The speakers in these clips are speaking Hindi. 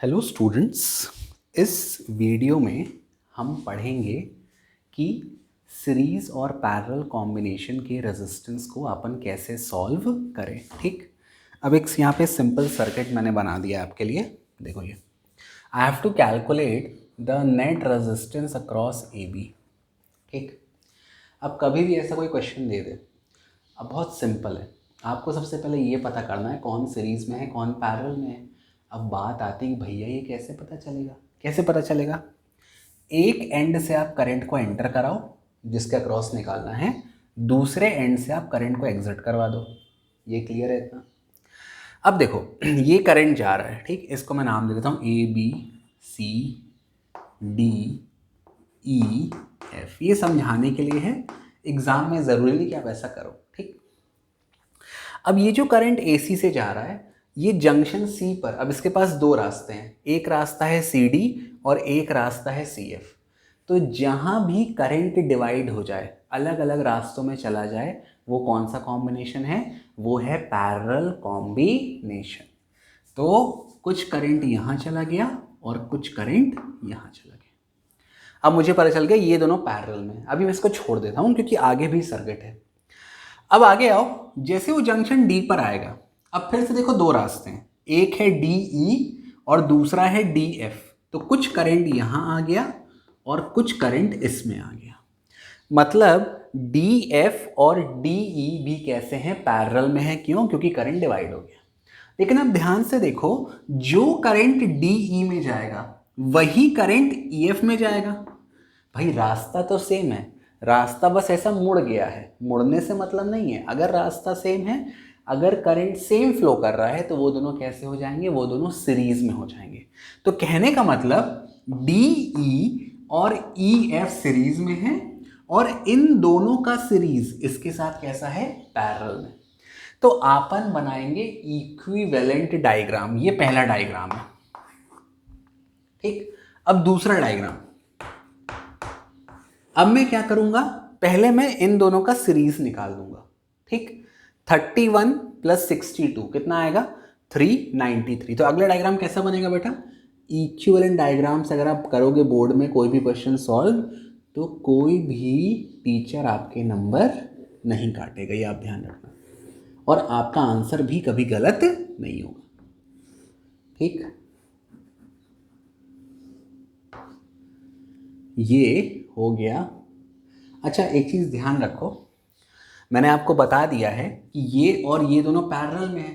हेलो स्टूडेंट्स, इस वीडियो में हम पढ़ेंगे कि सीरीज़ और पैरेलल कॉम्बिनेशन के रेजिस्टेंस को अपन कैसे सॉल्व करें। ठीक, अब एक यहाँ पे सिंपल सर्किट मैंने बना दिया आपके लिए। देखो ये, I have to calculate the net resistance across A B. ठीक, अब कभी भी ऐसा कोई क्वेश्चन दे दे, अब बहुत सिंपल है, आपको सबसे पहले ये पता करना है कौन सीरीज़ में है कौन पैरेलल में है। अब बात आती है भैया ये कैसे पता चलेगा, कैसे पता चलेगा? एक एंड से आप करंट को एंटर कराओ जिसके अक्रॉस निकालना है, दूसरे एंड से आप करंट को एग्जिट करवा दो। ये क्लियर है इतना? अब देखो ये करंट जा रहा है, ठीक, इसको मैं नाम दे देता हूँ A B C D E F. ये समझाने के लिए है, एग्जाम में ज़रूरी नहीं कि आप ऐसा करो। ठीक, अब ये जो करंट AC से जा रहा है ये जंक्शन C पर, अब इसके पास दो रास्ते हैं, एक रास्ता है CD और एक रास्ता है CF। तो जहाँ भी करंट डिवाइड हो जाए, अलग अलग रास्तों में चला जाए, वो कौन सा कॉम्बिनेशन है? वो है पैरेलल कॉम्बिनेशन। तो कुछ करंट यहाँ चला गया और कुछ करंट यहाँ चला गया। अब मुझे पता चल गया ये दोनों पैरेलल में। अभी मैं इसको छोड़ देता हूँ क्योंकि आगे भी सर्किट है। अब आगे आओ, जैसे वो जंक्शन डी पर आएगा, अब फिर से देखो दो रास्ते हैं, एक है डी ई और दूसरा है डी एफ। तो कुछ करंट यहाँ आ गया और कुछ करंट इसमें आ गया। मतलब डी एफ और डी ई भी कैसे हैं? पैरेलल में है। क्यों? क्योंकि करंट डिवाइड हो गया। लेकिन अब ध्यान से देखो, जो करंट डी ई में जाएगा वही करंट ई एफ में जाएगा। भाई रास्ता तो सेम है, रास्ता बस ऐसा मुड़ गया है। मुड़ने से मतलब नहीं है, अगर रास्ता सेम है, अगर करंट सेम फ्लो कर रहा है तो वो दोनों कैसे हो जाएंगे? वो दोनों सीरीज में हो जाएंगे। तो कहने का मतलब डी ई और ई एफ सीरीज में है और इन दोनों का सीरीज इसके साथ कैसा है? पैरेलल में। तो आपन बनाएंगे इक्विवेलेंट डायग्राम। ये पहला डायग्राम है। ठीक, अब दूसरा डायग्राम। अब मैं क्या करूंगा? पहले मैं इन दोनों का सीरीज निकाल दूंगा। ठीक, 31 प्लस 62 कितना आएगा? 393। तो अगला डायग्राम कैसा बनेगा बेटा? इक्विवेलेंट डायग्राम से अगर आप करोगे बोर्ड में कोई भी क्वेश्चन सॉल्व, तो कोई भी टीचर आपके नंबर नहीं काटेगा, ये आप ध्यान रखना। और आपका आंसर भी कभी गलत नहीं होगा। ठीक, ये हो गया। अच्छा, एक चीज़ ध्यान रखो, मैंने आपको बता दिया है कि ये और ये दोनों पैरेलल में है।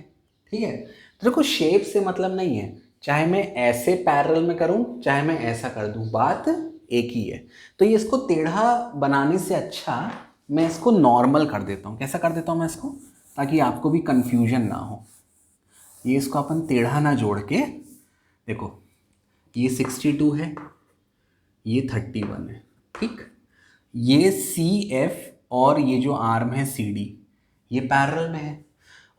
ठीक है, तो देखो शेप से मतलब नहीं है, चाहे मैं ऐसे पैरेलल में करूं चाहे मैं ऐसा कर दूं, बात एक ही है। तो ये इसको टेढ़ा बनाने से अच्छा मैं इसको नॉर्मल कर देता हूं। कैसा कर देता हूं मैं इसको? ताकि आपको भी कंफ्यूजन ना हो। ये इसको अपन टेढ़ा ना जोड़ के, देखो ये 62 है, ये 31 है। ठीक, ये सी एफ और ये जो आर्म है सी डी, ये पैरेलल में है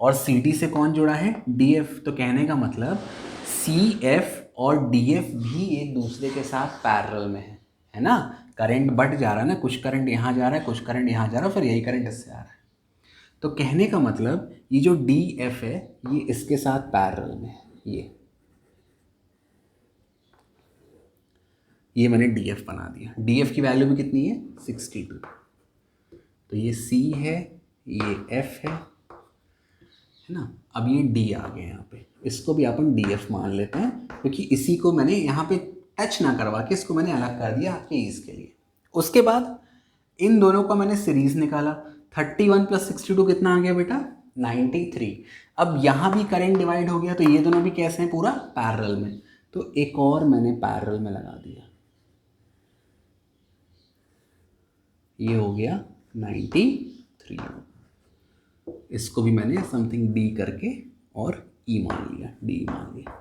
और सी डी से कौन जुड़ा है? D F. तो कहने का मतलब सी एफ और डी एफ भी एक दूसरे के साथ पैरेलल में है ना? करंट बढ़ जा रहा है ना, कुछ करंट यहाँ जा रहा है, कुछ करंट यहाँ जा रहा है, फिर यही करंट इससे आ रहा है। तो कहने का मतलब ये जो डी एफ है ये इसके साथ पैरेलल में है। ये मैंने डी एफ बना दिया। डी एफ की वैल्यू भी कितनी है? 62। तो ये C है, ये F है ना? अब ये D आ गए यहाँ पे, इसको भी अपन DF मान लेते हैं क्योंकि इसी को मैंने यहाँ पे टच ना करवा के इसको मैंने अलग कर दिया आपके ईज के लिए। उसके बाद इन दोनों का मैंने सीरीज निकाला। 31 प्लस 62 कितना आ गया बेटा? 93। अब यहाँ भी करंट डिवाइड हो गया तो ये दोनों भी कैसे हैं? पूरा पैरेलल में। तो एक और मैंने पैरेलल में लगा दिया, ये हो गया 93। इसको भी मैंने समथिंग डी करके और ई मान लिया, डी मान लिया।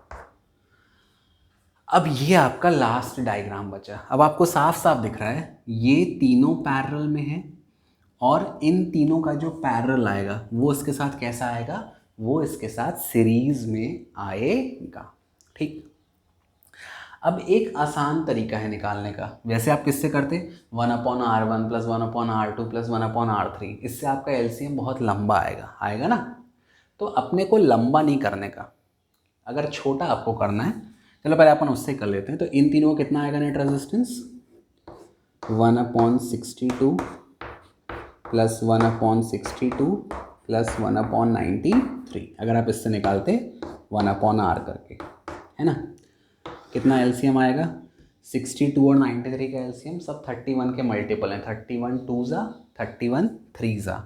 अब ये आपका लास्ट डायग्राम बचा। अब आपको साफ साफ दिख रहा है ये तीनों पैरेलल में है और इन तीनों का जो पैरेलल आएगा वो इसके साथ कैसा आएगा? वो इसके साथ सीरीज में आएगा। ठीक, अब एक आसान तरीका है निकालने का। वैसे आप किससे करते? 1/r1 plus 1/r2 plus 1/r3। इससे आपका एलसीएम बहुत लंबा आएगा ना? तो अपने को लंबा नहीं करने का, अगर छोटा आपको करना है चलो पहले अपन उससे कर लेते हैं। तो इन तीनों का कितना आएगा नेट रेजिस्टेंस? 1/62 plus 1/62 plus 1/93। अगर आप इससे निकालते 1/R करके, है ना, कितना एलसीएम आएगा? 62 और 93 का एलसीएम सब 31 के मल्टीपल हैं। 31 2 ज़ा, 31 3 ज़ा,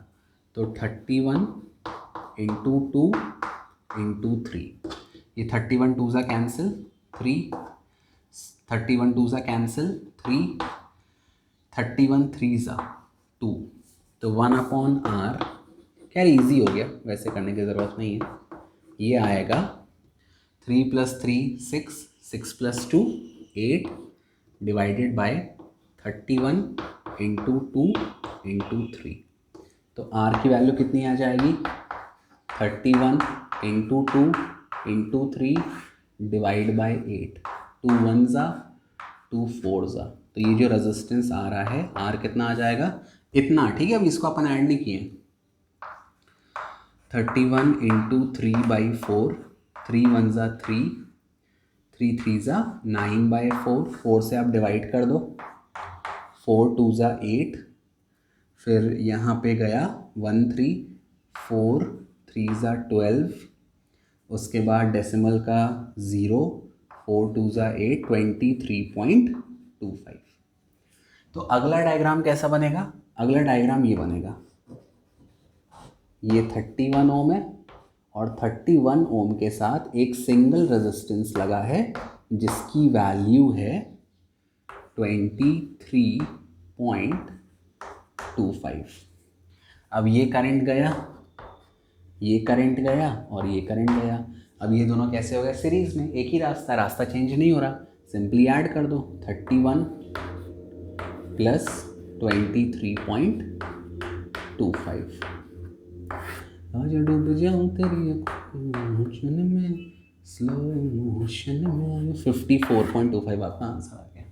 तो 31 इंटू 2 इंटू 3। ये 31 2 ज़ा कैंसिल, 3 31 2 ज़ा कैंसिल, 3 31 3 ज़ा 2, तो 1/R। क्या ईजी हो गया, वैसे करने की ज़रूरत नहीं है। ये आएगा 3 + 3 6, 6 + 2 8 डिवाइडेड बाय 31 इंटू 2 इंटू 3। तो R की वैल्यू कितनी आ जाएगी? 31 इंटू 2 इंटू 3 डिवाइड बाय 8। 2 1 ज़ा, 2 4 ज़ा, तो ये जो रेजिस्टेंस आ रहा है R कितना आ जाएगा? इतना, ठीक है। अब इसको अपन ऐड नहीं किए। 31 इंटू 3/4, 3 1 ज़ा 3, 3 3 ज़ा 9/4, 4 से आप डिवाइड कर दो, 4 2 ज़ा 8, फिर यहाँ पे गया 1 3, 4 3 ज़ा 12, उसके बाद डेसिमल का 0, 4 2 ज़ा 8, 23.25। तो अगला डायग्राम कैसा बनेगा? अगला डायग्राम ये बनेगा। ये 31 ओम है और 31 ओम के साथ एक सिंगल रेजिस्टेंस लगा है जिसकी वैल्यू है 23.25। अब ये करंट गया, ये करंट गया और ये करंट गया। अब ये दोनों कैसे हो गए? सीरीज में। एक ही रास्ता चेंज नहीं हो रहा, सिंपली ऐड कर दो। 31 प्लस 23.25। आज डूब जाऊं तेरी मोशन में, स्लो मोशन में। 54.25 आपका आंसर आ गया।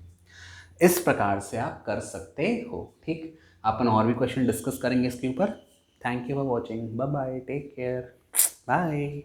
इस प्रकार से आप कर सकते हो, ठीक। अपन और भी क्वेश्चन डिस्कस करेंगे इसके ऊपर। Thank you for watching, bye bye, take care, bye.